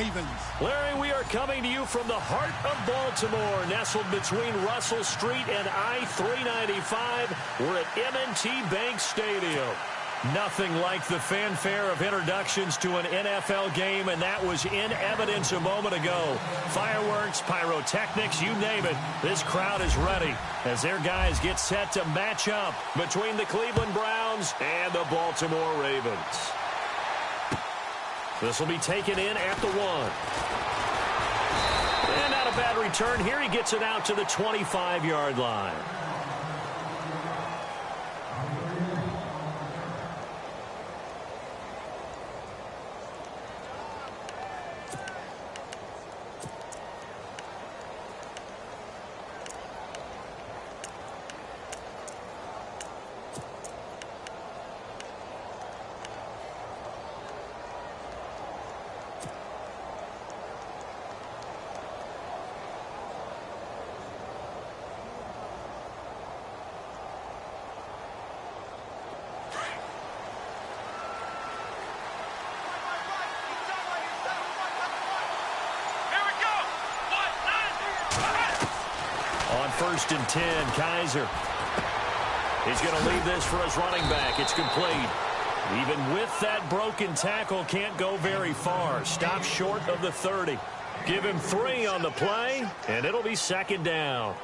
Ravens. Larry, we are coming to you from the heart of Baltimore, nestled between Russell Street and I-395. We're at M&T Bank Stadium. Nothing like the fanfare of introductions to an NFL game, and that was in evidence a moment ago. Fireworks, pyrotechnics, you name it. This crowd is ready as their guys get set to match up between the Cleveland Browns and the Baltimore Ravens. This will be taken in at the 1. And not a bad return here. He gets it out to the 25-yard line. On 1st and 10, Kaiser. He's going to leave this for his running back. It's complete. Even with that broken tackle, can't go very far. Stop short of the 30. Give him 3 on the play, and it'll be 2nd down.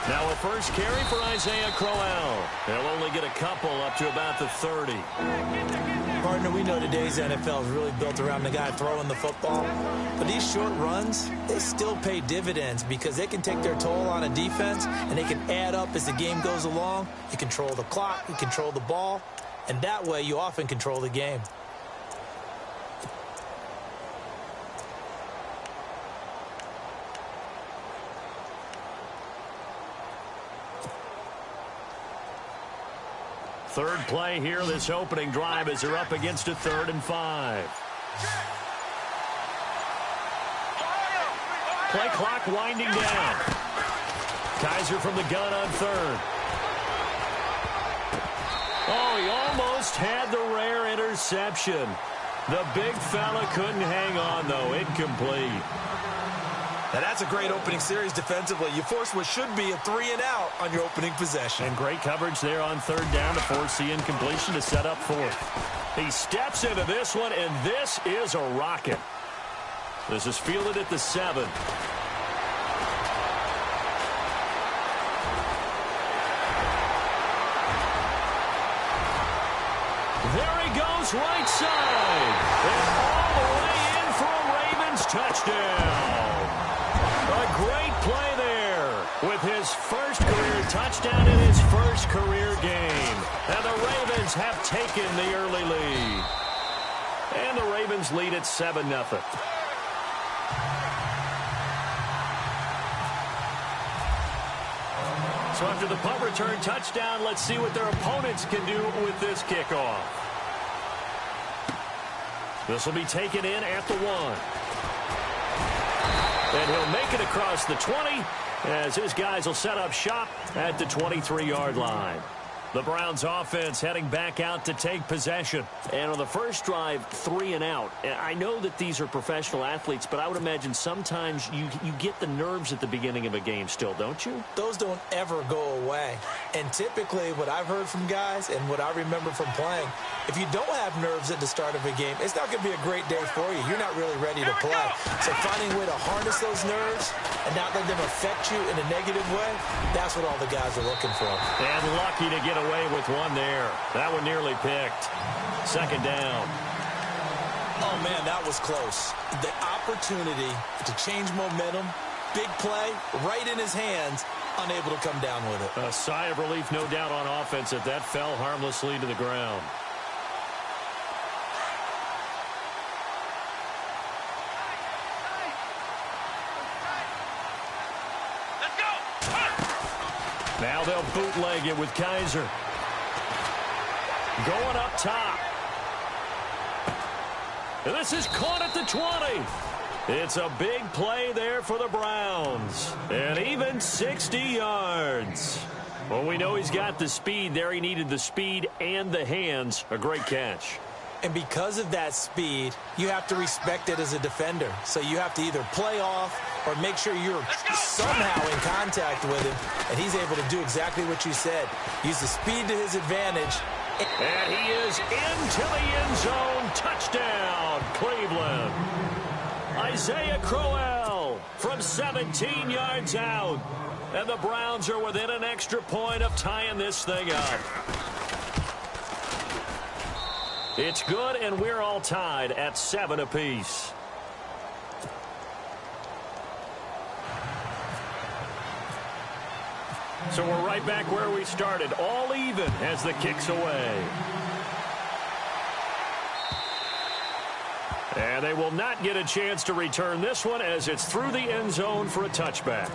Now a first carry for Isaiah Crowell. They'll only get a couple up to about the 30. Partner, we know today's NFL is really built around the guy throwing the football. But these short runs, they still pay dividends because they can take their toll on a defense and they can add up as the game goes along. You control the clock, you control the ball, and that way you often control the game. Third play here, this opening drive, as they're up against a 3rd and 5. Play clock winding down. Kaiser from the gun on 3rd. Oh, he almost had the rare interception. The big fella couldn't hang on, though. Incomplete. Now that's a great opening series defensively. You force what should be a 3-and-out on your opening possession. And great coverage there on 3rd down to force the incompletion to set up 4th. He steps into this one, and this is a rocket. This is fielded at the 7. There he goes, right side. And all the way in for a Ravens touchdown. A great play there with his first career touchdown in his first career game. And the Ravens have taken the early lead. And the Ravens lead at 7-0. So after the punt return touchdown, let's see what their opponents can do with this kickoff. This will be taken in at the 1. And he'll make it across the 20 as his guys will set up shop at the 23-yard line. The Browns offense heading back out to take possession. And on the first drive, 3 and out. I know that these are professional athletes, but I would imagine sometimes you get the nerves at the beginning of a game still, don't you? Those don't ever go away. And typically what I've heard from guys and what I remember from playing, if you don't have nerves at the start of a game, it's not going to be a great day for you. You're not really ready to play. So finding a way to harness those nerves and not let them affect you in a negative way, that's what all the guys are looking for. And lucky to get away with one there. That one nearly picked. 2nd down. Oh, man, that was close. The opportunity to change momentum, big play, right in his hands, unable to come down with it. A sigh of relief, no doubt, on offense that fell harmlessly to the ground. Now they'll bootleg it with Kaiser. Going up top. And this is caught at the 20. It's a big play there for the Browns. And even 60 yards. Well, we know he's got the speed there. He needed the speed and the hands. A great catch. And because of that speed, you have to respect it as a defender. So you have to either play off or make sure you're somehow in contact with him. And he's able to do exactly what you said. Use the speed to his advantage. And he is into the end zone. Touchdown, Cleveland. Isaiah Crowell from 17 yards out. And the Browns are within an extra point of tying this thing up. It's good, and we're all tied at 7 apiece. So we're right back where we started, all even as the kick's away. And they will not get a chance to return this one as it's through the end zone for a touchback.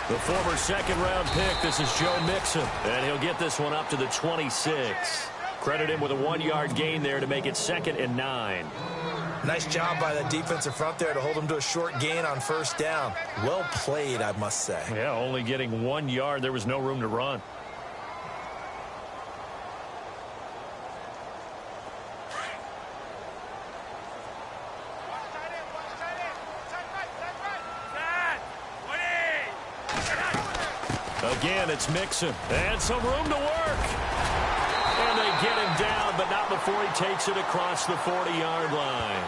The former second-round pick, this is Joe Mixon, and he'll get this one up to the 26. Credit him with a 1-yard gain there to make it 2nd and 9. Nice job by the defensive front there to hold him to a short gain on first down. Well played, I must say. Yeah, only getting 1 yard. There was no room to run. Again, it's Mixon. And some room to work. And they get him down, but not before he takes it across the 40-yard line.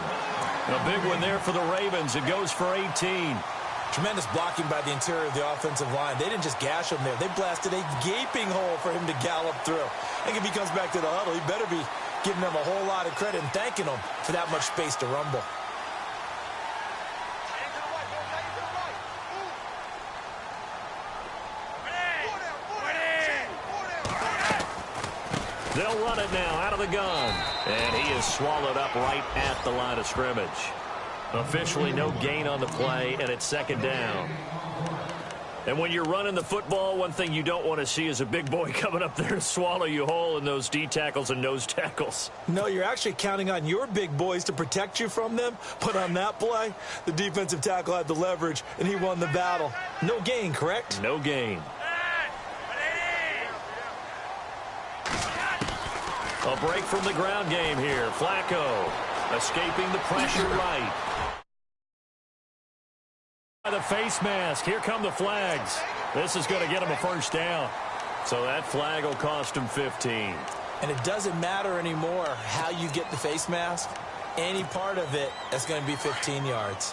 A big one there for the Ravens. It goes for 18. Tremendous blocking by the interior of the offensive line. They didn't just gash him there. They blasted a gaping hole for him to gallop through. I think if he comes back to the huddle, he better be giving them a whole lot of credit and thanking them for that much space to rumble. They'll run it now out of the gun. And he is swallowed up right at the line of scrimmage. Officially no gain on the play, and it's 2nd down. And when you're running the football, one thing you don't want to see is a big boy coming up there to swallow you whole in those D tackles and nose tackles. No, you're actually counting on your big boys to protect you from them. But on that play, the defensive tackle had the leverage, and he won the battle. No gain, correct? No gain. A break from the ground game here. Flacco escaping the pressure right. The face mask. Here come the flags. This is going to get him a first down. So that flag will cost him 15. And it doesn't matter anymore how you get the face mask. Any part of it is going to be 15 yards.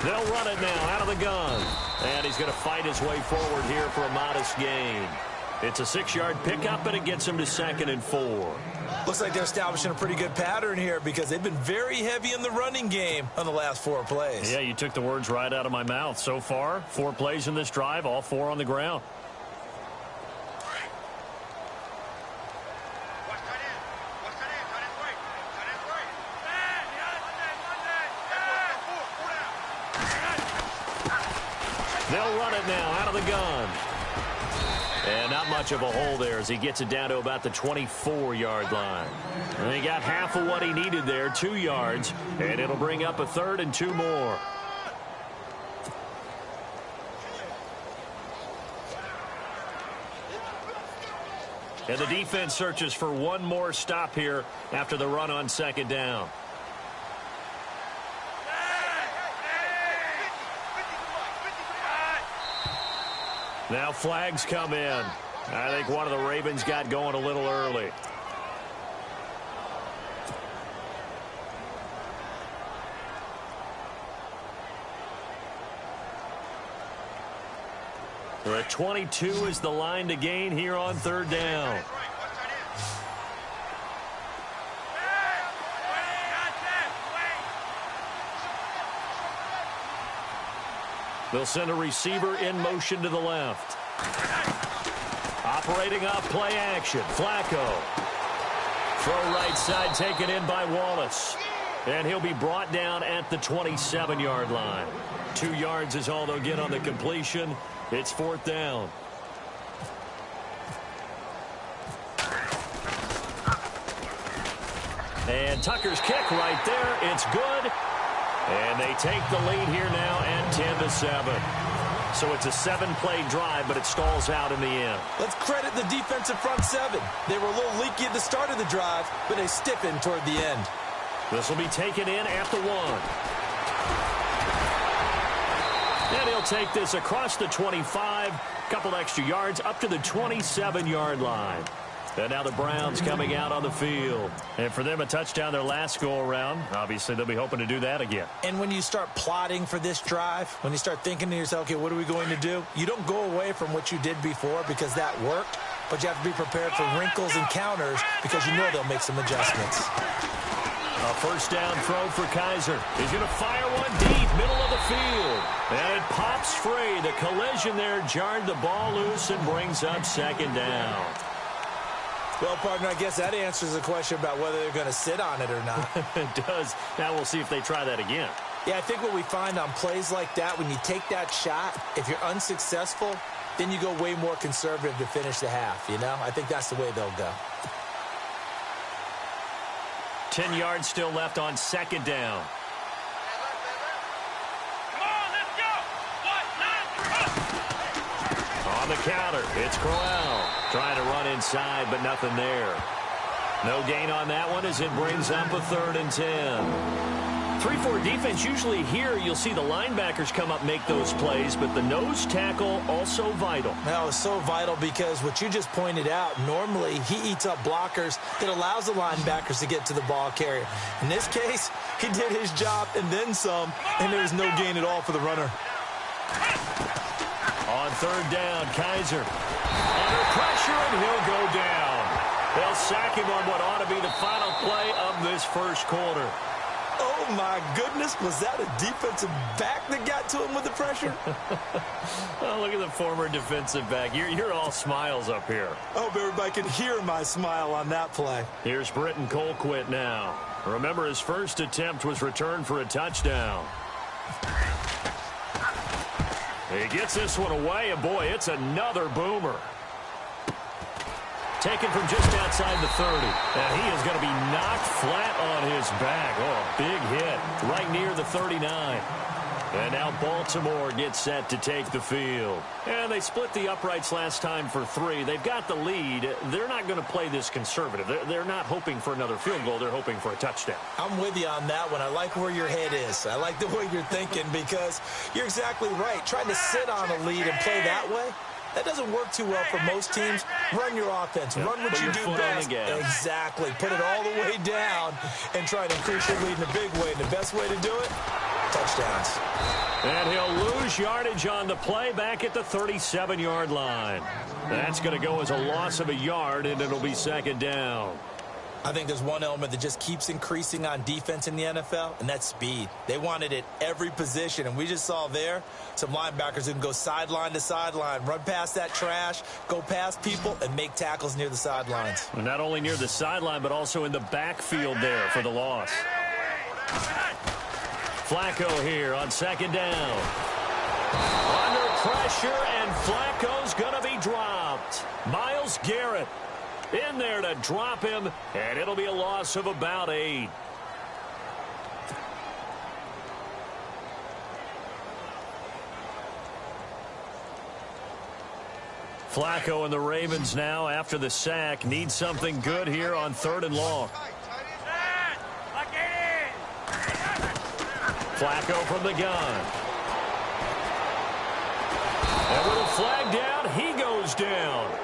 They'll run it now out of the gun. And he's going to fight his way forward here for a modest gain. It's a 6-yard pickup, and it gets him to 2nd and 4. Looks like they're establishing a pretty good pattern here because they've been very heavy in the running game on the last 4 plays. Yeah, you took the words right out of my mouth. So far, 4 plays in this drive, all 4 on the ground. They'll run it now out of the gun. And not much of a hole there as he gets it down to about the 24-yard line. And he got half of what he needed there, 2 yards, and it'll bring up a 3rd and 2 more. And the defense searches for one more stop here after the run on 2nd down. Now flags come in. I think one of the Ravens got going a little early. The 22 is the line to gain here on third down. They'll send a receiver in motion to the left. Operating off play action. Flacco. Throw right side taken in by Wallace. And he'll be brought down at the 27-yard line. 2 yards is all they'll get on the completion. It's fourth down. And Tucker's kick right there. It's good. And they take the lead here now at 10-7. So it's a 7-play drive, but it stalls out in the end. Let's credit the defensive front seven. They were a little leaky at the start of the drive, but they stiffened toward the end. This will be taken in at the 1. And he'll take this across the 25, couple extra yards up to the 27-yard line. And now the Browns coming out on the field. And for them, a touchdown their last go-around. Obviously, they'll be hoping to do that again. And when you start plotting for this drive, when you start thinking to yourself, okay, what are we going to do? You don't go away from what you did before because that worked, but you have to be prepared for wrinkles and counters because you know they'll make some adjustments. A first down throw for Kaiser. He's going to fire one deep, middle of the field. And it pops free. The collision there jarred the ball loose and brings up second down. Well, partner, I guess that answers the question about whether they're going to sit on it or not. It does. Now we'll see if they try that again. Yeah, I think what we find on plays like that, when you take that shot, if you're unsuccessful, then you go way more conservative to finish the half, you know? I think that's the way they'll go. 10 yards still left on second down. On the counter, it's Corral. Trying to run inside, but nothing there. No gain on that one as it brings up a 3rd and 10. 3-4 defense, usually here you'll see the linebackers come up, make those plays, but the nose tackle also vital. Well, it's so vital because what you just pointed out, normally he eats up blockers that allows the linebackers to get to the ball carrier. In this case, he did his job and then some, and there was no gain at all for the runner. On third down, Kaiser. Under pressure, and he'll go down. They'll sack him on what ought to be the final play of this first quarter. Oh, my goodness. Was that a defensive back that got to him with the pressure? Oh, look at the former defensive back. You're all smiles up here. I hope everybody can hear my smile on that play. Here's Britton Colquitt now. Remember, his first attempt was returned for a touchdown. He gets this one away, and boy, it's another boomer. Taken from just outside the 30. And he is going to be knocked flat on his back. Oh, big hit right near the 39. And now Baltimore gets set to take the field. And they split the uprights last time for 3. They've got the lead. They're not going to play this conservative. They're not hoping for another field goal. They're hoping for a touchdown. I'm with you on that one. I like where your head is. I like the way you're thinking because you're exactly right. Trying to sit on a lead and play that way, that doesn't work too well for most teams. Run your offense. Yep. Run what you do best. Exactly. Put it all the way down and try to increase your lead in a big way. And the best way to do it, touchdowns. And he'll lose yardage on the play back at the 37-yard line. That's going to go as a loss of a yard, and it'll be second down. I think there's one element that just keeps increasing on defense in the NFL, and that's speed. They want it at every position, and we just saw there some linebackers who can go sideline to sideline, run past that trash, go past people, and make tackles near the sidelines. And not only near the sideline, but also in the backfield there for the loss. Flacco here on second down. Under pressure, and Flacco's going to be dropped. Myles Garrett in there to drop him, and it'll be a loss of about 8. Flacco and the Ravens now, after the sack, need something good here on 3rd and long. Flacco from the gun. And with a flag down, he goes down.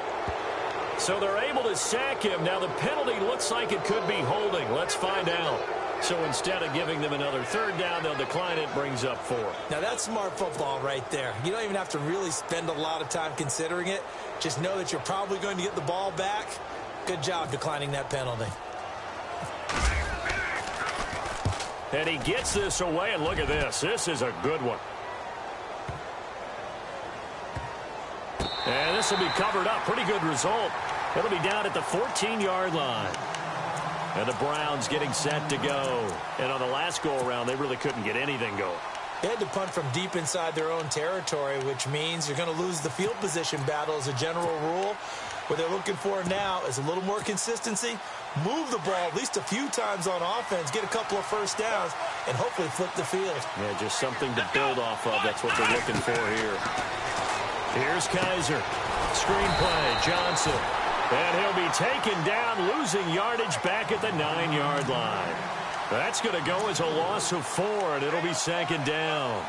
So they're able to sack him. Now the penalty looks like it could be holding. Let's find out. So instead of giving them another third down, they'll decline it, brings up 4. Now that's smart football right there. You don't even have to really spend a lot of time considering it. Just know that you're probably going to get the ball back. Good job declining that penalty. And he gets this away, and look at this. This is a good one. And this will be covered up. Pretty good result. It'll be down at the 14-yard line. And the Browns getting set to go. And on the last go-around, they really couldn't get anything going. They had to punt from deep inside their own territory, which means you're going to lose the field position battle as a general rule. What they're looking for now is a little more consistency. Move the ball at least a few times on offense, get a couple of first downs, and hopefully flip the field. Yeah, just something to build off of. That's what they're looking for here. Here's Kaiser. Screenplay, Johnson. And he'll be taken down, losing yardage back at the 9-yard line. That's going to go as a loss of 4, and it'll be 2nd down.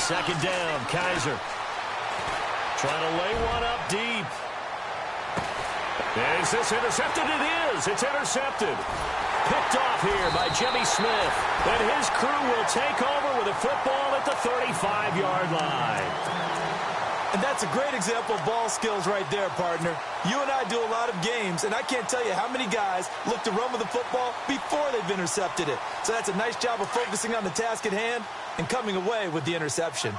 Second down, Kaiser. Trying to lay one up deep. Is this intercepted? It is. It's intercepted. Picked off here by Jimmy Smith. And his crew will take over with a football at the 35-yard line. And that's a great example of ball skills right there, partner. You and I do a lot of games, and I can't tell you how many guys look to run with the football before they've intercepted it. So that's a nice job of focusing on the task at hand and coming away with the interception.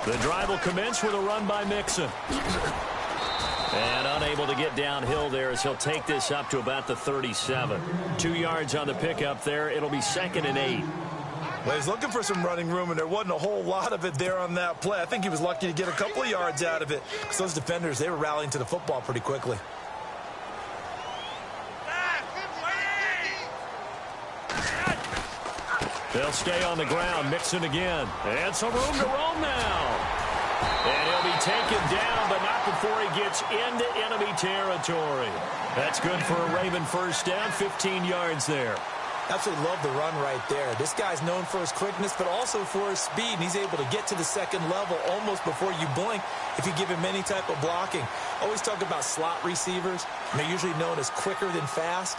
The drive will commence with a run by Mixon. And unable to get downhill there as he'll take this up to about the 37. 2 yards on the pickup there. It'll be 2nd and 8. Well, he's looking for some running room, and there wasn't a whole lot of it there on that play. I think he was lucky to get a couple of yards out of it because those defenders, they were rallying to the football pretty quickly. They'll stay on the ground. Mixon again. And some room to roam now. And he'll be taken down, but not before he gets into enemy territory. That's good for a Raven first down, 15 yards there. Absolutely love the run right there. This guy's known for his quickness, but also for his speed. And he's able to get to the second level almost before you blink if you give him any type of blocking. Always talk about slot receivers. They're usually known as quicker than fast.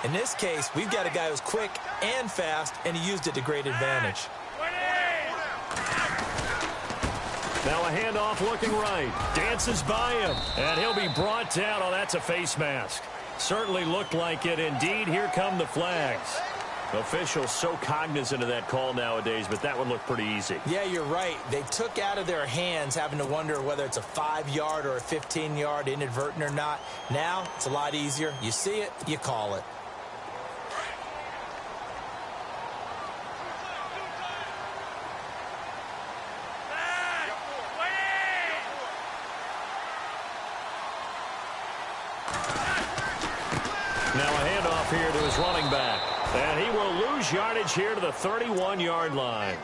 In this case, we've got a guy who's quick and fast, and he used it to great advantage. Now a handoff looking right. Dances by him, and he'll be brought down. Oh, that's a face mask. Certainly looked like it. Indeed, here come the flags. Officials so cognizant of that call nowadays, but that one looked pretty easy. Yeah, you're right. They took out of their hands having to wonder whether it's a 5-yard or a 15-yard inadvertent or not. Now, it's a lot easier. You see it, you call it. Now a handoff here to his running back. And he will lose yardage here to the 31-yard line.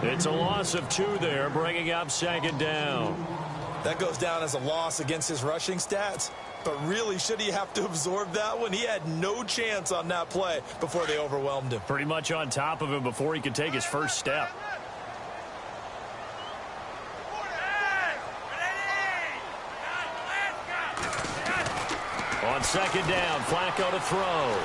It's a loss of 2 there, bringing up 2nd down. That goes down as a loss against his rushing stats. But really, should he have to absorb that one? He had no chance on that play before they overwhelmed him. Pretty much on top of him before he could take his first step. On 2nd down, Flacco to throw.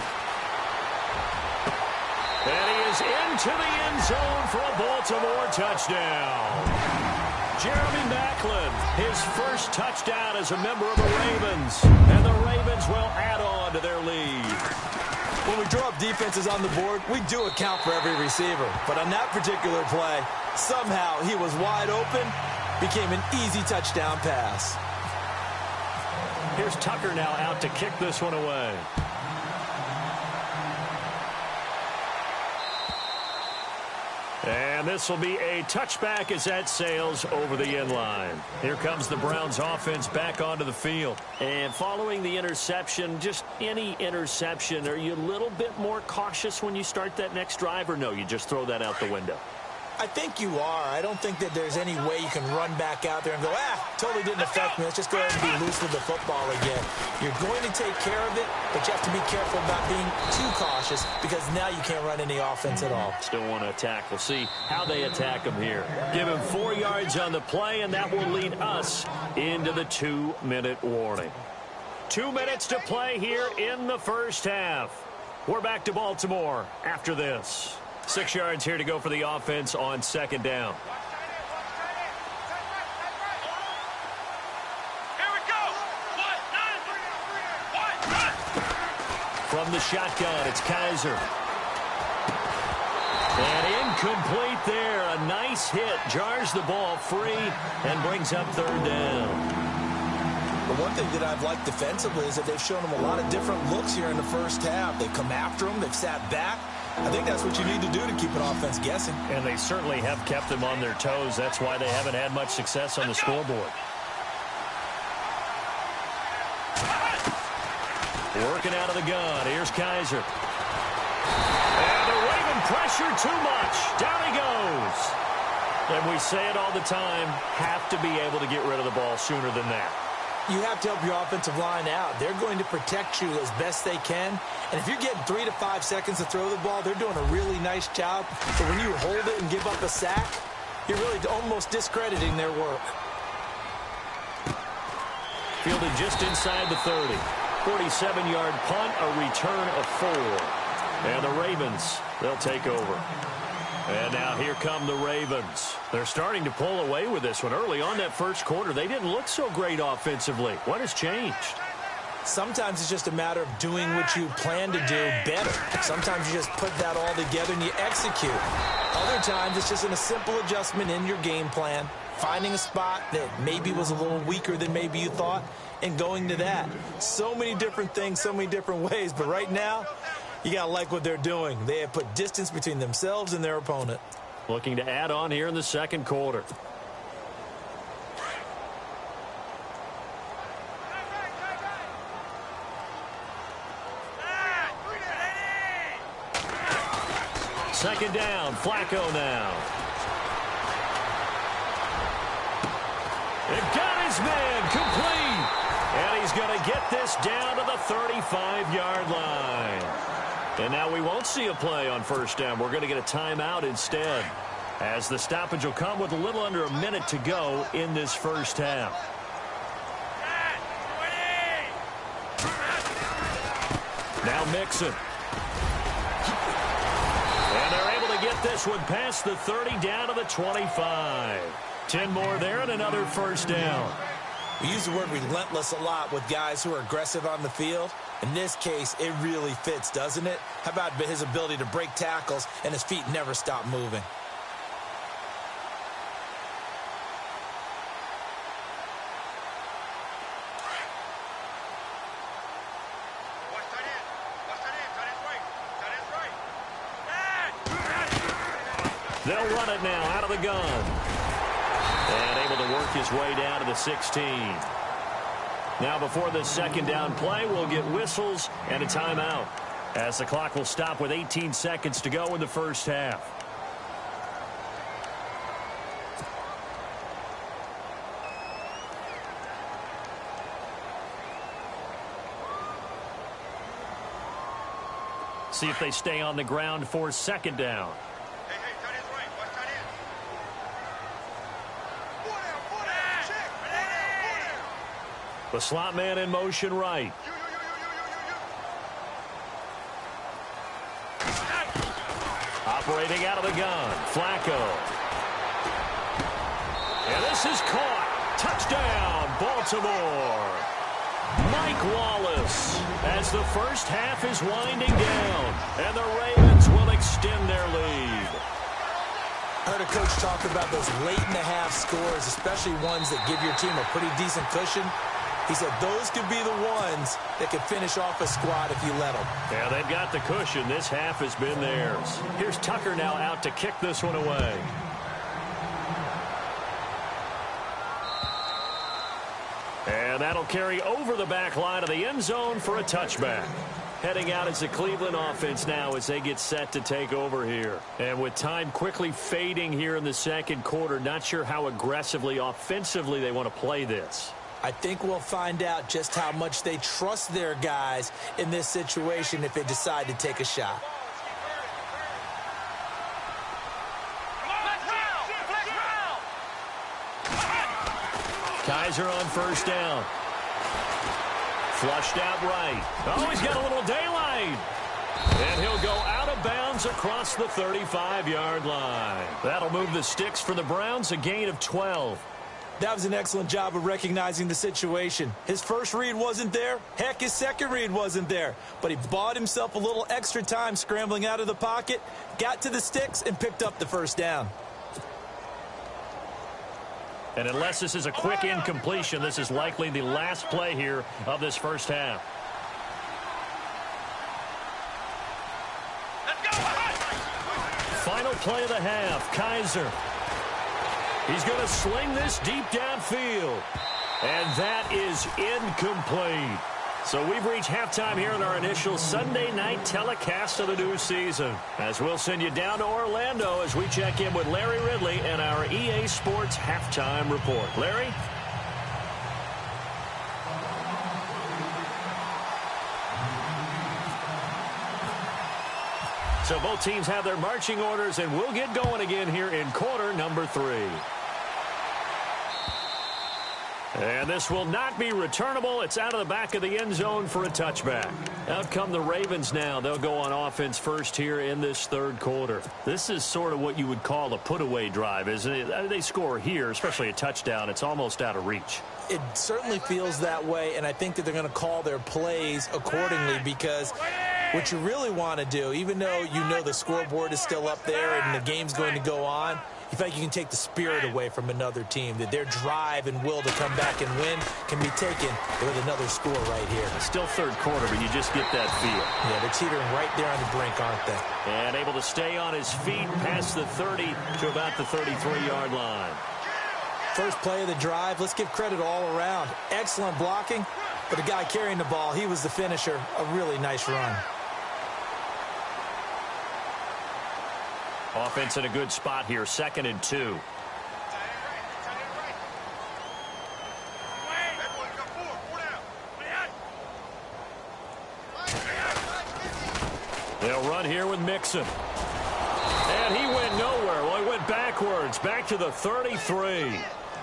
And he is into the end zone for a Baltimore touchdown. Jeremy Maclin, his first touchdown as a member of the Ravens. And the Ravens will add on to their lead. When we draw up defenses on the board, we do account for every receiver. But on that particular play, somehow he was wide open, became an easy touchdown pass. Here's Tucker now out to kick this one away. And And this will be a touchback as that sails over the end line. Here comes the Browns offense back onto the field. And following the interception, just any interception, are you a little bit more cautious when you start that next drive, or no, you just throw that out the window? I think you are. I don't think that there's any way you can run back out there and go, totally didn't affect me. Let's just go ahead and be loose with the football again. You're going to take care of it, but you have to be careful about being too cautious because now you can't run any offense at all. Still want to attack. We'll see how they attack him here. Give him 4 yards on the play, and that will lead us into the 2-minute warning. 2 minutes to play here in the first half. We're back to Baltimore after this. 6 yards here to go for the offense on second down. Here we go. One. From the shotgun, it's Kaiser. And incomplete there. A nice hit. Jars the ball free and brings up third down. The one thing that I've liked defensively is that they've shown them a lot of different looks here in the first half. They've come after them. They've sat back. I think that's what you need to do to keep an offense guessing. And they certainly have kept them on their toes. That's why they haven't had much success on the scoreboard. Working out of the gun. Here's Kaiser. And the Raven pressure too much. Down he goes. And we say it all the time, have to be able to get rid of the ball sooner than that. You have to help your offensive line out. They're going to protect you as best they can. And if you're getting 3 to 5 seconds to throw the ball, they're doing a really nice job. So when you hold it and give up a sack, you're really almost discrediting their work. Fielded just inside the 30. 47-yard punt, a return of 4. And the Ravens, they'll take over. And now here come the Ravens. They're starting to pull away with this one. Early on that first quarter, they didn't look so great offensively. What has changed? Sometimes it's just a matter of doing what you plan to do better. Sometimes you just put that all together and you execute. Other times it's just a simple adjustment in your game plan, finding a spot that maybe was a little weaker than maybe you thought, and going to that. So many different things, so many different ways, but right now, you got to like what they're doing. They have put distance between themselves and their opponent. Looking to add on here in the second quarter. Second down, Flacco now. It got his man complete. And he's going to get this down to the 35-yard line. And now we won't see a play on first down. We're going to get a timeout instead, as the stoppage will come with a little under a minute to go in this first half. Now Mixon. And they're able to get this one past the 30 down to the 25. 10 more there and another first down. We use the word relentless a lot with guys who are aggressive on the field. In this case, it really fits, doesn't it? How about his ability to break tackles and his feet never stop moving? They'll run it now out of the gun. And able to work his way down to the 16. Now before the second down play, we'll get whistles and a timeout, as the clock will stop with 18 seconds to go in the first half. See if they stay on the ground for second down. The slot man in motion right. Operating out of the gun, Flacco. And this is caught. Touchdown, Baltimore. Mike Wallace, as the first half is winding down, and the Ravens will extend their lead. I heard a coach talk about those late-in-the-half scores, especially ones that give your team a pretty decent cushion. He said those could be the ones that could finish off a squad if you let them. Yeah, they've got the cushion. This half has been theirs. Here's Tucker now out to kick this one away. And that'll carry over the back line of the end zone for a touchback. Heading out is the Cleveland offense now as they get set to take over here. And with time quickly fading here in the second quarter, not sure how aggressively, offensively they want to play this. I think we'll find out just how much they trust their guys in this situation if they decide to take a shot. Kaiser on first down. Flushed out right. Oh, he's got a little daylight. And he'll go out of bounds across the 35-yard line. That'll move the sticks for the Browns, a gain of 12. That was an excellent job of recognizing the situation. His first read wasn't there. Heck, his second read wasn't there. But he bought himself a little extra time scrambling out of the pocket, got to the sticks, and picked up the first down. And unless this is a quick incompletion, this is likely the last play here of this first half. Final play of the half, Kaiser. He's going to sling this deep downfield. And that is incomplete. So we've reached halftime here in our initial Sunday night telecast of the new season. As we'll send you down to Orlando as we check in with Larry Ridley and our EA Sports halftime report. Larry? So both teams have their marching orders, and we'll get going again here in quarter number 3. And this will not be returnable. It's out of the back of the end zone for a touchback. Out come the Ravens now. They'll go on offense first here in this third quarter. This is sort of what you would call a put-away drive, isn't it? They score here, especially a touchdown. It's almost out of reach. It certainly feels that way, and I think that they're going to call their plays accordingly because what you really want to do, even though you know the scoreboard is still up there and the game's going to go on, you feel like you can take the spirit away from another team, that their drive and will to come back and win can be taken with another score right here. Still third quarter, but you just get that feel. Yeah, they're teetering right there on the brink, aren't they? And able to stay on his feet past the 30 to about the 33-yard line. First play of the drive, let's give credit all around. Excellent blocking, but the guy carrying the ball, he was the finisher. A really nice run. Offense in a good spot here, 2nd and 2. They'll run here with Mixon. And he went nowhere. Well, he went backwards, back to the 33.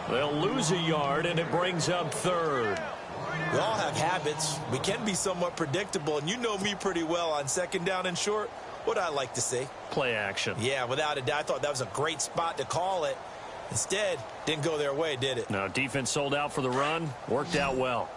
They'll lose a yard, and it brings up 3rd. We all have habits. We can be somewhat predictable, and you know me pretty well on 2nd down and short. What I like to see. Play action. Yeah, without a doubt. I thought that was a great spot to call it. Instead, didn't go their way, did it? No, defense sold out for the run. Worked out well.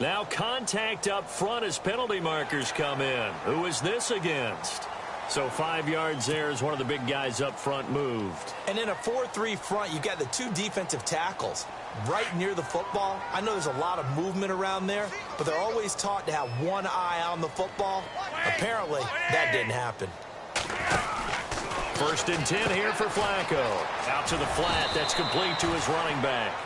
Now contact up front as penalty markers come in. Who is this against? So 5 yards there as one of the big guys up front moved. And in a 4-3 front, you got the 2 defensive tackles right near the football. I know there's a lot of movement around there, but they're always taught to have one eye on the football. Apparently, that didn't happen. 1st and 10 here for Flacco. Out to the flat. That's complete to his running back.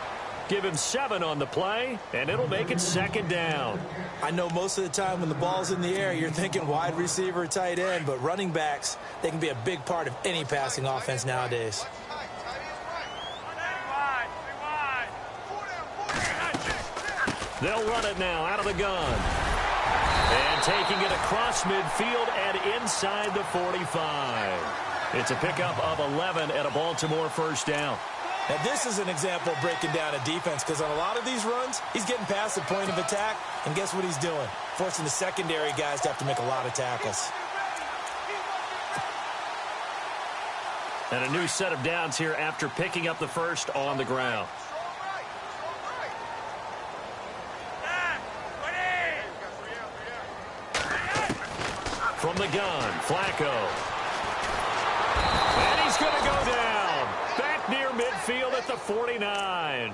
Give him 7 on the play, and it'll make it 2nd down. I know most of the time when the ball's in the air, you're thinking wide receiver, tight end, but running backs, they can be a big part of any passing offense nowadays. They'll run it now out of the gun. And taking it across midfield and inside the 45. It's a pickup of 11 at a Baltimore 1st down. Now, this is an example of breaking down a defense because on a lot of these runs, he's getting past the point of attack, and guess what he's doing? Forcing the secondary guys to have to make a lot of tackles. And a new set of downs here after picking up the first on the ground. From the gun, Flacco. And he's is going to go down. Back near midfield at the 49.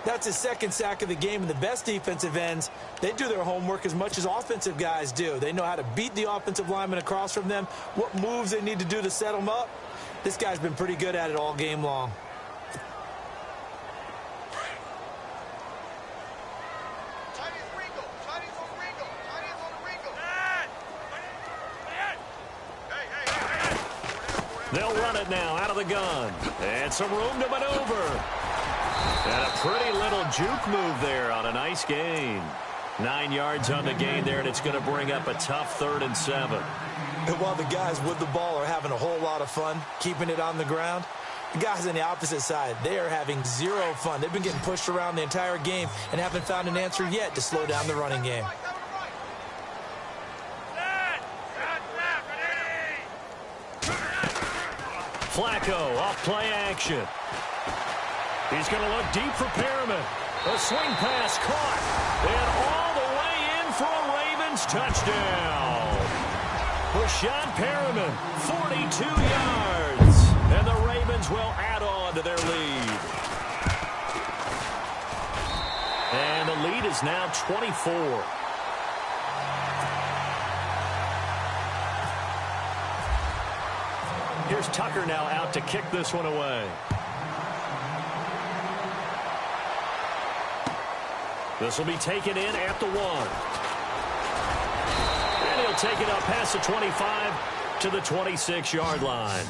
That's his second sack of the game, and the best defensive ends, they do their homework as much as offensive guys do. They know how to beat the offensive lineman across from them, what moves they need to do to set them up. This guy's been pretty good at it all game long. They'll run it now out of the gun. And some room to maneuver. And a pretty little juke move there on a nice gain. 9 yards on the gain there, and it's going to bring up a tough 3rd and 7. And while the guys with the ball are having a whole lot of fun keeping it on the ground, the guys on the opposite side, they are having zero fun. They've been getting pushed around the entire game and haven't found an answer yet to slow down the running game. Flacco off play action. He's going to look deep for Perriman. A swing pass caught. And all the way in for a Ravens touchdown. Rashawn Perriman, 42 yards. And the Ravens will add on to their lead. And the lead is now 24. Here's Tucker now out to kick this one away. This will be taken in at the 1. And he'll take it up past the 25 to the 26-yard line.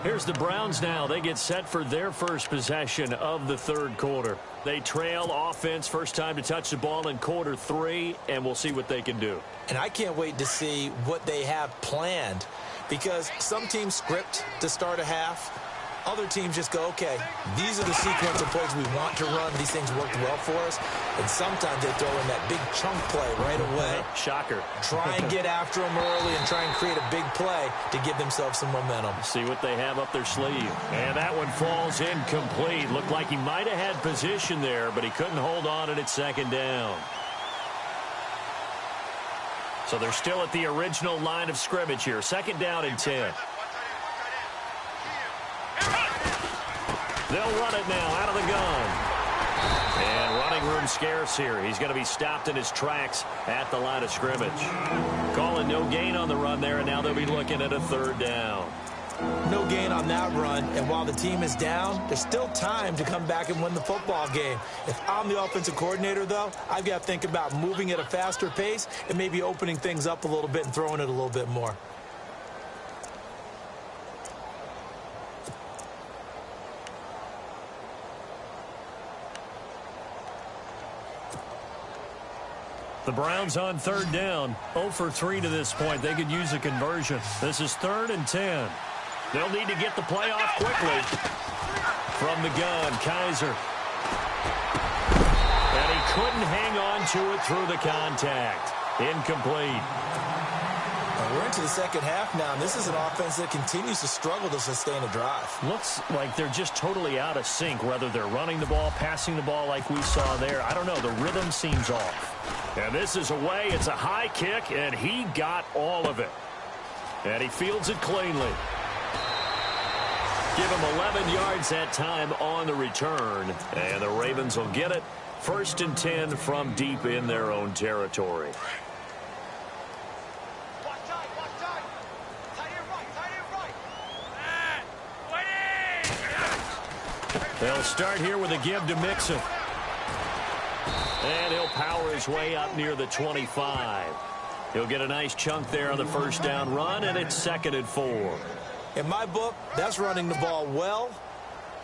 Here's the Browns now. They get set for their first possession of the 3rd quarter. They trail offense, first time to touch the ball in quarter 3, and we'll see what they can do. And I can't wait to see what they have planned, because some teams script to start a half. Other teams just go, okay, these are the sequence of plays we want to run. These things worked well for us. And sometimes they throw in that big chunk play right away. Shocker. Try and get after them early and try and create a big play to give themselves some momentum. See what they have up their sleeve. And that one falls incomplete. Looked like he might have had position there, but he couldn't hold on at 2nd down. So they're still at the original line of scrimmage here. 2nd down and 10. They'll run it now out of the gun. And running room scarce here. He's going to be stopped in his tracks at the line of scrimmage. Calling no gain on the run there, and now they'll be looking at a 3rd down. No gain on that run, and while the team is down, there's still time to come back and win the football game. If I'm the offensive coordinator, though, I've got to think about moving at a faster pace and maybe opening things up a little bit and throwing it a little bit more. The Browns on 3rd down. 0 for 3 to this point. They could use a conversion. This is 3rd and 10. They'll need to get the play off quickly. From the gun, Kaiser. And he couldn't hang on to it through the contact. Incomplete. We're into the second half now, and this is an offense that continues to struggle to sustain a drive. Looks like they're just totally out of sync, whether they're running the ball, passing the ball like we saw there. I don't know. The rhythm seems off. And this is away. It's a high kick, and he got all of it. And he fields it cleanly. Give him 11 yards that time on the return. And the Ravens will get it. 1st and 10 from deep in their own territory. They'll start here with a give to Mixon. And he'll power his way up near the 25. He'll get a nice chunk there on the 1st down run, and it's 2nd and 4. In my book, that's running the ball well,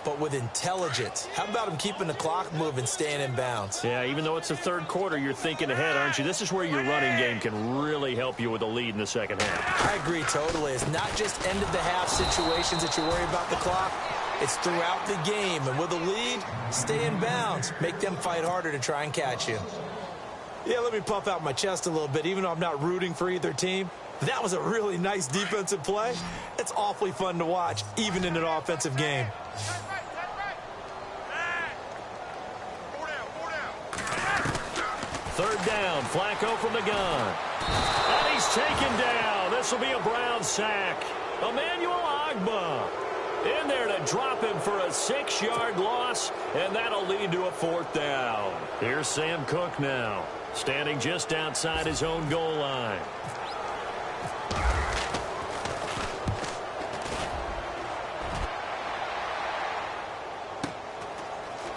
but with intelligence. How about him keeping the clock moving, staying in bounds? Yeah, even though it's the 3rd quarter, you're thinking ahead, aren't you? This is where your running game can really help you with a lead in the 2nd half. I agree totally. It's not just end-of-the-half situations that you worry about the clock. It's throughout the game. And with a lead, stay in bounds. Make them fight harder to try and catch you. Yeah, let me puff out my chest a little bit, even though I'm not rooting for either team. That was a really nice defensive play. It's awfully fun to watch, even in an offensive game. Third down, Flacco from the gun. And he's taken down. This will be a Brown sack. Emmanuel Ogbah. In there to drop him for a 6-yard loss, and that'll lead to a 4th down. Here's Sam Cook now, standing just outside his own goal line.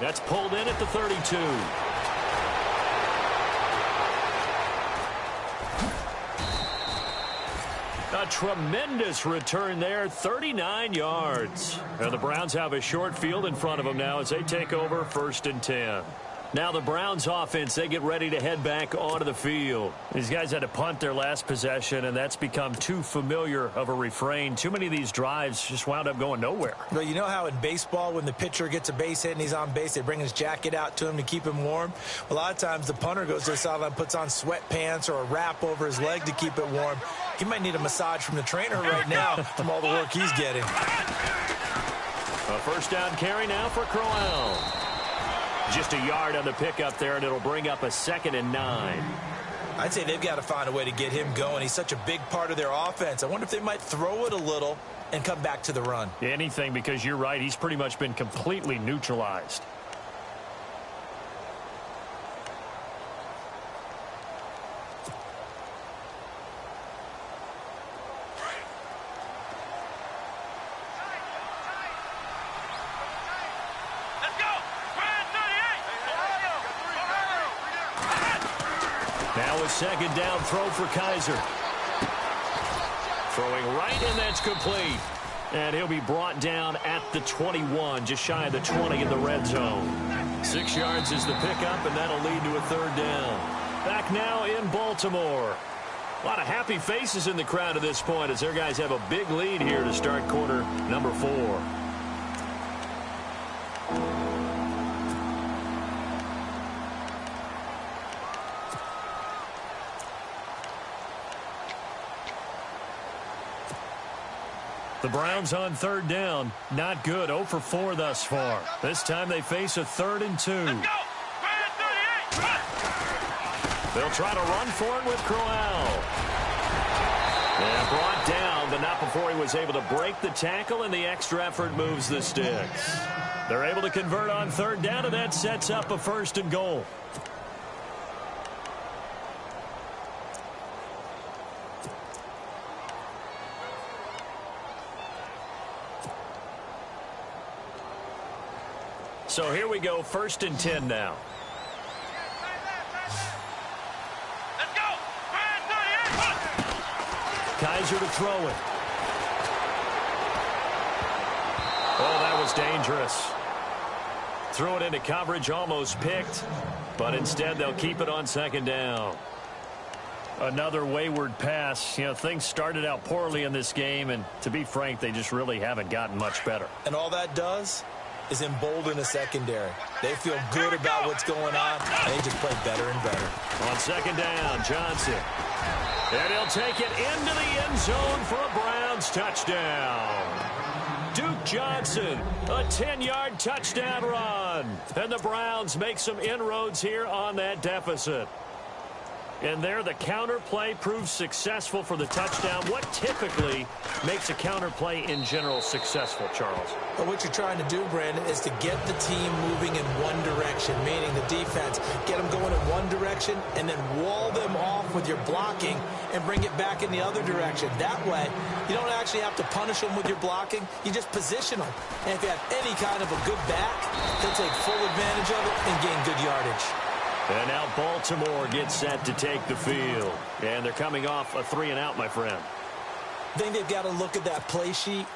That's pulled in at the 32. A tremendous return there, 39 yards. And the Browns have a short field in front of them now as they take over 1st and 10. Now the Browns offense, they get ready to head back onto the field. These guys had to punt their last possession, and that's become too familiar of a refrain. Too many of these drives just wound up going nowhere. Well, you know how in baseball when the pitcher gets a base hit and he's on base, they bring his jacket out to him to keep him warm? A lot of times the punter goes to the sideline, puts on sweatpants or a wrap over his leg to keep it warm. He might need a massage from the trainer right now from all the work he's getting. A 1st down carry now for Crowell. Just a yard on the pickup there, and it'll bring up a 2nd and 9. I'd say they've got to find a way to get him going. He's such a big part of their offense. I wonder if they might throw it a little and come back to the run. Anything, because you're right. He's pretty much been completely neutralized. Now a 2nd down throw for Kaiser. Throwing right, and that's complete. And he'll be brought down at the 21, just shy of the 20 in the red zone. 6 yards is the pickup, and that'll lead to a 3rd down. Back now in Baltimore. A lot of happy faces in the crowd at this point as their guys have a big lead here to start quarter number 4. The Browns on 3rd down. Not good. 0 for 4 thus far. This time they face a 3rd and 2. They'll try to run for it with Crowell. And brought down, but not before he was able to break the tackle, and the extra effort moves the sticks. They're able to convert on 3rd down, and that sets up a 1st and goal. So here we go, 1st and 10 now. Let's go! Kaiser to throw it. Oh, that was dangerous. Threw it into coverage, almost picked, but instead they'll keep it on 2nd down. Another wayward pass. You know, things started out poorly in this game, and to be frank, they just really haven't gotten much better. And all that does is embolden a secondary. They feel good about what's going on, and they just play better and better. On 2nd down, Johnson. And he'll take it into the end zone for a Browns touchdown. Duke Johnson, a 10-yard touchdown run. And the Browns make some inroads here on that deficit. And there, the counter play proves successful for the touchdown. What typically makes a counter play in general successful, Charles? But what you're trying to do, Brandon, is to get the team moving in one direction, meaning the defense, get them going in one direction and then wall them off with your blocking and bring it back in the other direction. That way, you don't actually have to punish them with your blocking. You just position them. And if you have any kind of a good back, they'll take full advantage of it and gain good yardage. And now Baltimore gets set to take the field. And they're coming off a 3-and-out, my friend. I think they've got to look at that play sheet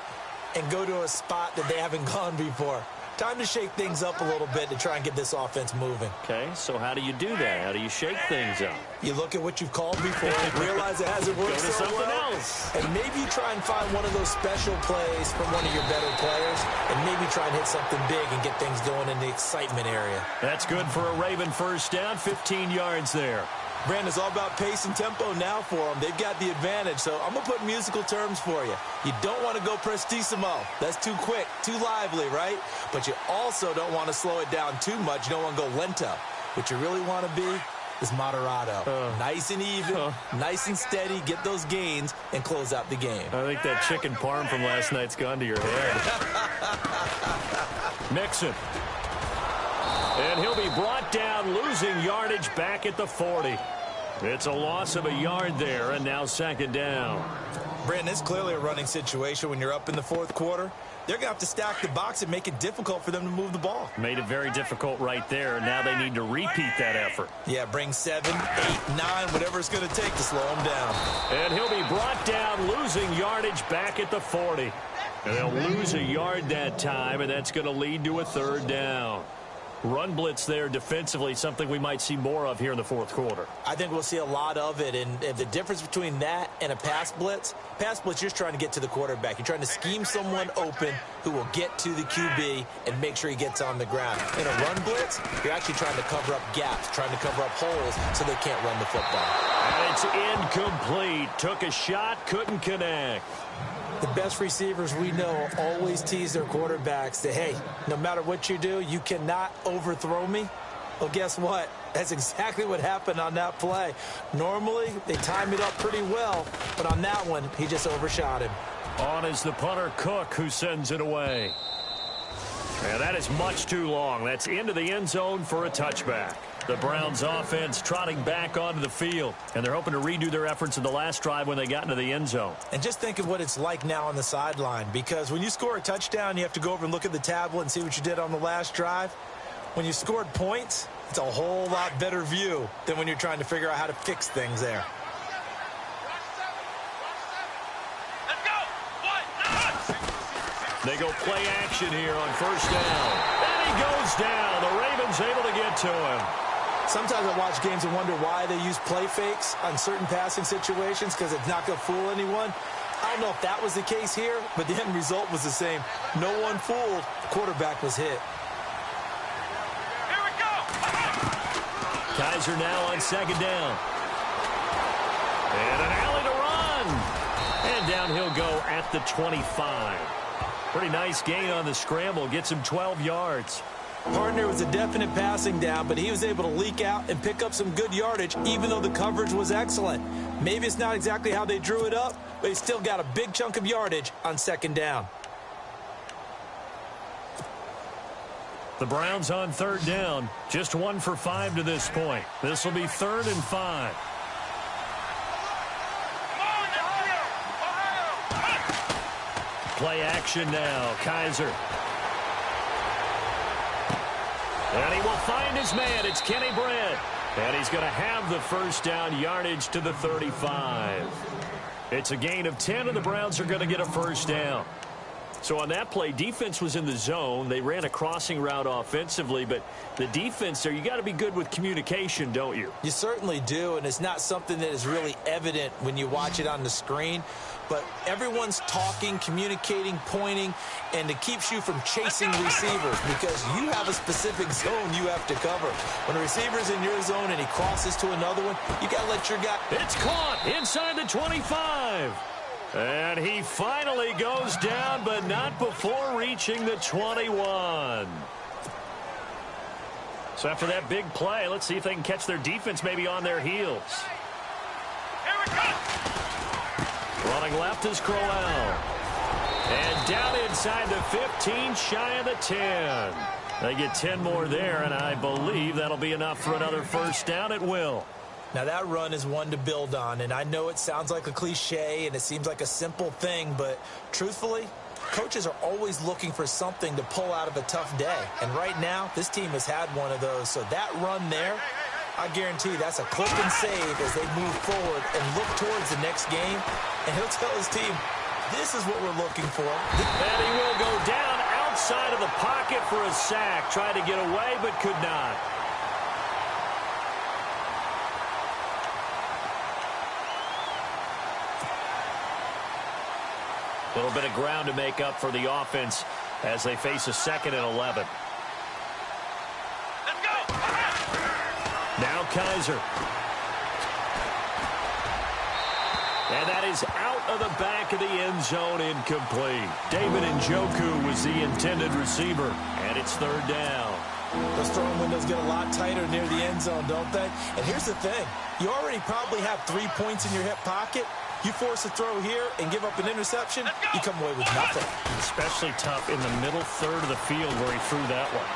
and go to a spot that they haven't gone before. Time to shake things up a little bit to try and get this offense moving. Okay, so how do you do that? How do you shake things up? You look at what you've called before and realize it hasn't worked so well. Else. And maybe you try and find one of those special plays from one of your better players and maybe try and hit something big and get things going in the excitement area. That's good for a Raven 1st down, 15 yards there. Brandon, it's all about pace and tempo now for them. They've got the advantage, so I'm going to put musical terms for you. You don't want to go prestissimo. That's too quick, too lively, right? But you also don't want to slow it down too much. You don't want to go lento. What you really want to be is Moderato. Nice and even, nice and steady, get those gains, and close out the game. I think that chicken parm from last night's gone to your head. Mixon. And he'll be brought down, losing yardage back at the 40. It's a loss of a yard there, and now second down. Brandon, it's clearly a running situation when you're up in the fourth quarter. They're going to have to stack the box and make it difficult for them to move the ball. Made it very difficult right there. Now they need to repeat that effort. Yeah, bring 7, 8, 9, whatever it's going to take to slow him down. And he'll be brought down, losing yardage back at the 40. And they'll lose a yard that time, and that's going to lead to a third down. Run blitz there defensively, something we might see more of here in the fourth quarter. I think we'll see a lot of it, and the difference between that and a pass blitz, you're just trying to get to the quarterback. You're trying to scheme someone open who will get to the QB and make sure he gets on the ground. In a run blitz, you're actually trying to cover up gaps, trying to cover up holes so they can't run the football. And it's incomplete. Took a shot, couldn't connect. The best receivers we know always tease their quarterbacks that, hey, no matter what you do, you cannot overthrow me. Well, guess what? That's exactly what happened on that play. Normally, they time it up pretty well, but on that one, he just overshot him. On is the punter, Cook, who sends it away. And that is much too long. That's into the end zone for a touchback. The Browns offense trotting back onto the field, and they're hoping to redo their efforts in the last drive when they got into the end zone. And just think of what it's like now on the sideline, because when you score a touchdown, you have to go over and look at the tablet and see what you did on the last drive. When you scored points, it's a whole lot better view than when you're trying to figure out how to fix things there. They go play action here on first down. And he goes down. The Ravens able to get to him. Sometimes I watch games and wonder why they use play fakes on certain passing situations, because it's not going to fool anyone. I don't know if that was the case here, but the end result was the same. No one fooled. The quarterback was hit. Here we go. Kaiser now on second down. And an alley to run. And down he'll go at the 25. Pretty nice gain on the scramble. Gets him 12 yards. Partner was a definite passing down, but he was able to leak out and pick up some good yardage, even though the coverage was excellent. Maybe it's not exactly how they drew it up, but he still got a big chunk of yardage on second down. The Browns on third down. Just 1 for 5 to this point. This will be 3rd and 5. Play action now. Kaiser. And he will find his man. It's Kenny Brett. And he's going to have the first down, yardage to the 35. It's a gain of 10, and the Browns are going to get a first down. So on that play, defense was in the zone. They ran a crossing route offensively, but the defense there, you got to be good with communication, don't you? You certainly do, and it's not something that is really evident when you watch it on the screen. But everyone's talking, communicating, pointing, and it keeps you from chasing receivers because you have a specific zone you have to cover. When a receiver's in your zone and he crosses to another one, you got to let your guy... It's caught inside the 25. And he finally goes down, but not before reaching the 21. So after that big play, let's see if they can catch their defense maybe on their heels. Here we go. Running left is Crowell. And down inside the 15, shy of the 10. They get 10 more there, and I believe that'll be enough for another first down. It will. Now, that run is one to build on, and I know it sounds like a cliche and it seems like a simple thing, but truthfully, coaches are always looking for something to pull out of a tough day. And right now, this team has had one of those. So that run there, I guarantee that's a clip and save as they move forward and look towards the next game. And he'll tell his team, this is what we're looking for. And he will go down outside of the pocket for a sack. Tried to get away, but could not. A little bit of ground to make up for the offense as they face a 2nd and 11. Let's go. Now Kaiser. And that is out of the back of the end zone, incomplete. David Njoku was the intended receiver, and it's 3rd down. Those throwing windows get a lot tighter near the end zone, don't they? And here's the thing. You already probably have 3 points in your hip pocket. You force a throw here and give up an interception, you come away with nothing. Especially tough in the middle third of the field where he threw that one.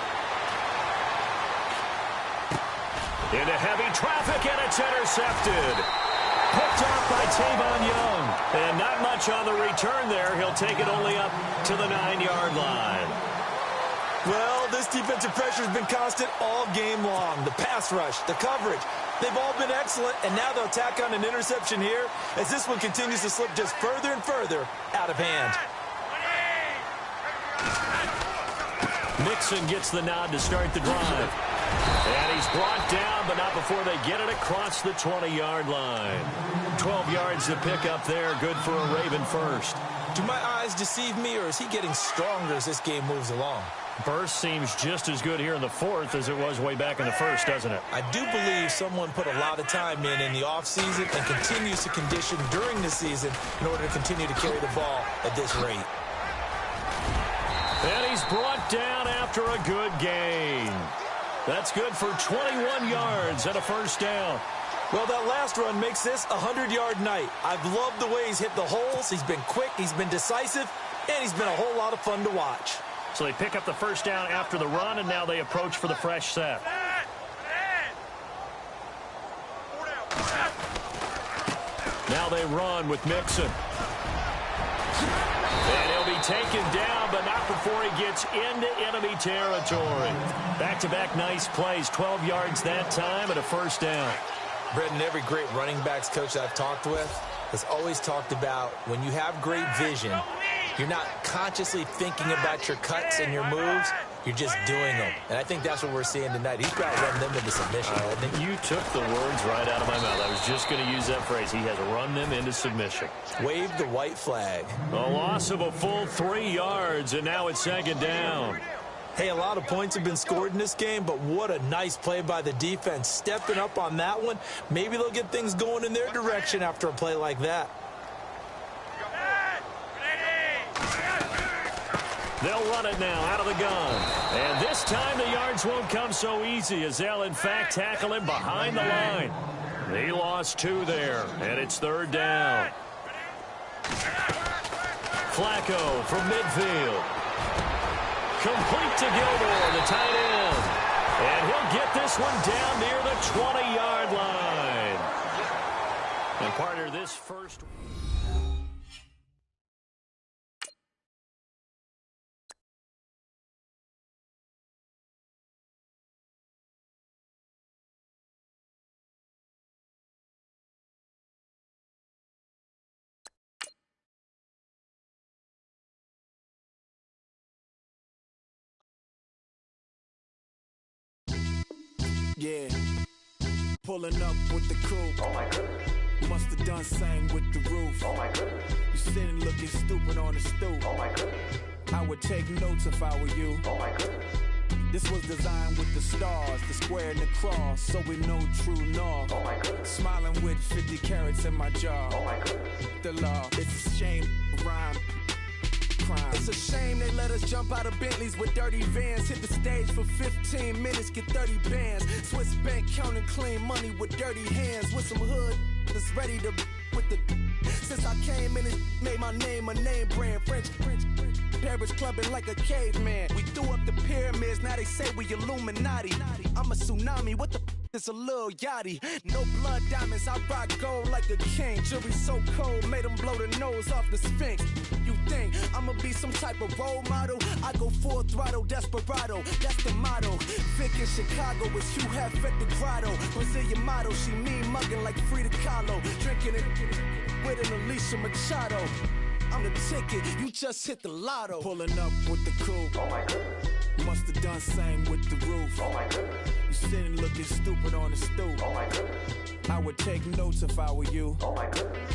Into heavy traffic, and it's intercepted. Picked off by Tavon Young. And not much on the return there. He'll take it only up to the 9-yard line. Well, this defensive pressure has been constant all game long. The pass rush, the coverage, they've all been excellent, and now they'll tack on an interception here as this one continues to slip just further and further out of hand. Mixon gets the nod to start the drive. And he's brought down, but not before they get it across the 20-yard line. 12 yards to pick up there. Good for a Raven first. Do my eyes deceive me, or is he getting stronger as this game moves along? Burst seems just as good here in the fourth as it was way back in the first, doesn't it? I do believe someone put a lot of time in the offseason and continues to condition during the season in order to continue to carry the ball at this rate. And he's brought down after a good gain. That's good for 21 yards and a first down. Well, that last run makes this a 100-yard night. I've loved the way he's hit the holes. He's been quick, he's been decisive, and he's been a whole lot of fun to watch. So they pick up the first down after the run, and now they approach for the fresh set. Now they run with Mixon. And he'll be taken down, but not before he gets into enemy territory. Back-to-back nice plays, 12 yards that time and a first down. Brendan, every great running backs coach I've talked with has always talked about when you have great vision, you're not consciously thinking about your cuts and your moves. You're just doing them. And I think that's what we're seeing tonight. He's got to run them into submission. You took the words right out of my mouth. I was just going to use that phrase. He has run them into submission. Wave the white flag. A loss of a full 3 yards, and now it's second down. Hey, a lot of points have been scored in this game, but what a nice play by the defense. Stepping up on that one. Maybe they'll get things going in their direction after a play like that. They'll run it now out of the gun. And this time the yards won't come so easy as they'll, in fact, tackle him behind the line. He lost 2 there, and it's third down. Flacco from midfield. Complete to Gilmore, the tight end. And he'll get this one down near the 20-yard line. And partner, this first... Yeah, pulling up with the coupe. Oh my goodness. Must have done same with the roof. Oh my goodness. You sitting looking stupid on the stoop. Oh my goodness. I would take notes if I were you. Oh my goodness. This was designed with the stars, the square and the cross, so we know true north. Oh my goodness. Smiling with 50 carats in my jaw. Oh my goodness. The law, it's a shame, rhyme. Crime. It's a shame they let us jump out of Bentleys with dirty vans. Hit the stage for 15 minutes, get 30 bands. Swiss bank counting clean money with dirty hands. With some hood that's ready to with the. Since I came in, it made my name a name brand. French. Paris clubbing like a caveman. We threw up the pyramids, now they say we Illuminati. I'm a tsunami, what the is a little yachty. No blood diamonds, I rock gold like a king. Jury so cold, made them blow the nose off the Sphinx. You think I'ma be some type of role model? I go full throttle, desperado, that's the motto. Vic in Chicago is Hugh Hef at the grotto. Brazilian model, she mean mugging like Frida Kahlo. Drinking it with an Alicia Machado. I'm the ticket, you just hit the lotto. Pulling up with the coupe. Oh my goodness. Must have done same with the roof. Oh my goodness. You sitting looking stupid on the stoop. Oh my goodness. I would take notes if I were you. Oh my goodness.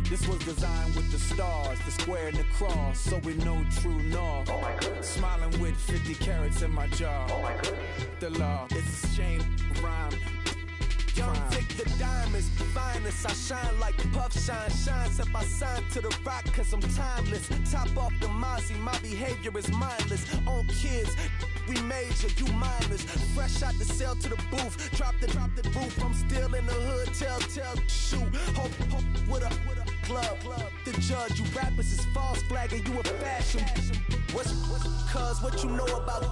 This was designed with the stars, the square and the cross, so we know true north. Oh my goodness. Smiling with 50 carats in my jaw. Oh my goodness. The law, it's a shame, rhyme. Young Vic, the diamonds, finest. I shine like Puff Shine. Except I signed to the rock cause I'm timeless. Top off the Mozzie, my behavior is mindless. On kids, we major, you minors. Fresh out the cell to the booth. Drop the roof. I'm still in the hood. Tell, shoot. Hope with a club. The judge, you rappers is false flagging. You a fashion. What's cuz what you know about?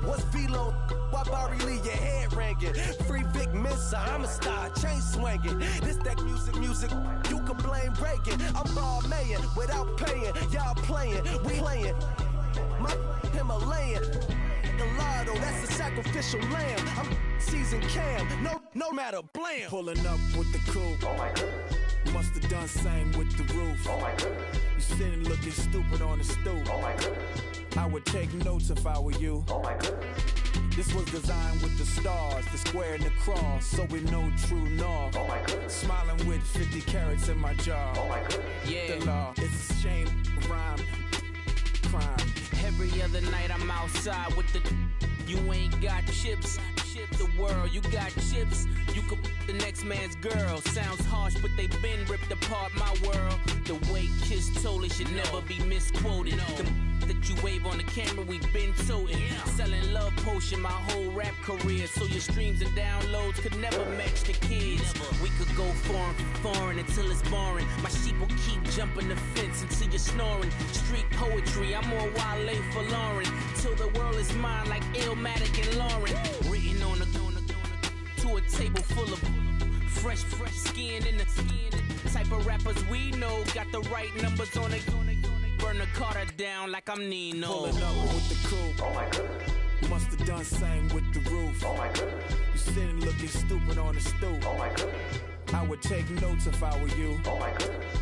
What's Velo? Why Barry Lee, your head ringing? Free Vic Mensa, I'm a star, chain swinging. This that music, you can blame Reagan. I'm ball mayin' without paying. Y'all playing, we playing. My Himalayan. Gallardo, that's a sacrificial lamb. I'm seasoned Cam, no matter, blam. Pulling up with the coupe. Oh my goodness. Must have done same with the roof. Oh my goodness. You sitting looking stupid on the stoop. Oh my goodness. I would take notes if I were you. Oh my goodness. This was designed with the stars, the square and the cross, so we know true north. Oh my goodness. Smiling with 50 carats in my jaw. Oh my goodness. Yeah. The law, it's a shame, rhyme, crime. Every other night I'm outside with the. You ain't got chips. The world, you got chips. You could the next man's girl. Sounds harsh, but they been ripped apart my world. The way Kiss told it should never be misquoted. That you wave on the camera, we been toting. Selling love potion my whole rap career. So your streams and downloads could never match the kids. We could go foreign until it's boring. My sheep will keep jumping the fence until you're snoring. Street poetry, I'm more Wale for Lauren. Till the world is mine like Illmatic and Lauren. Written on to a table full of fresh skin in the type of rappers we know. Got the right numbers on it. Burn the Carter down like I'm Nino. Pulling up with the coupe. Oh my goodness. Must have done same with the roof. Oh my goodness. You sitting looking stupid on the stoop. Oh my goodness. I would take notes if I were you. Oh my goodness.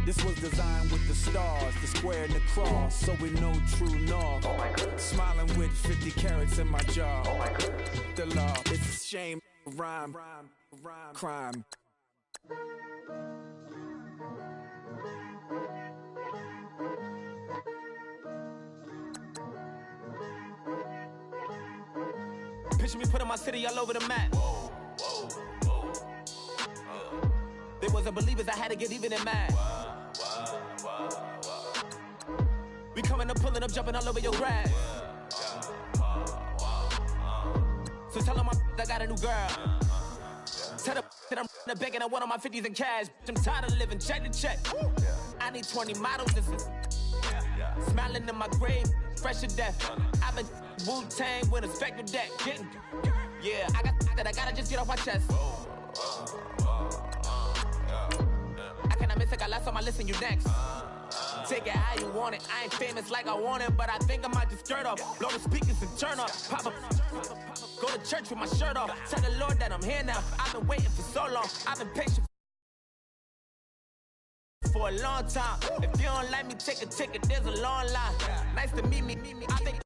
This was designed with the stars, the square and the cross, so we know true north. Oh my goodness. Smiling with 50 carats in my jaw. Oh my goodness. The law, it's a shame, rhyme, crime. Picture me putting my city all over the map. They wasn't believers, I had to get even and mad. We coming up, pulling up, jumping all over your grass. So tell them I got a new girl. Tell them that I'm in the bank and I want all my 50s in cash. I'm tired of living check to check. I need 20 models, this is smiling in my grave, fresh to death. I've been Wu-Tang with a spectral deck. Getting, yeah, I gotta just get off my chest. I cannot miss it, got last on my list and you next. Take it how you want it. I ain't famous like I want it, but I think I might just skirt off. Blow the speakers and turn up. Pop up. Go to church with my shirt off. Tell the Lord that I'm here now. I've been waiting for so long. I've been patient for a long time. If you don't like me, take a ticket. There's a long line. Nice to meet me. I think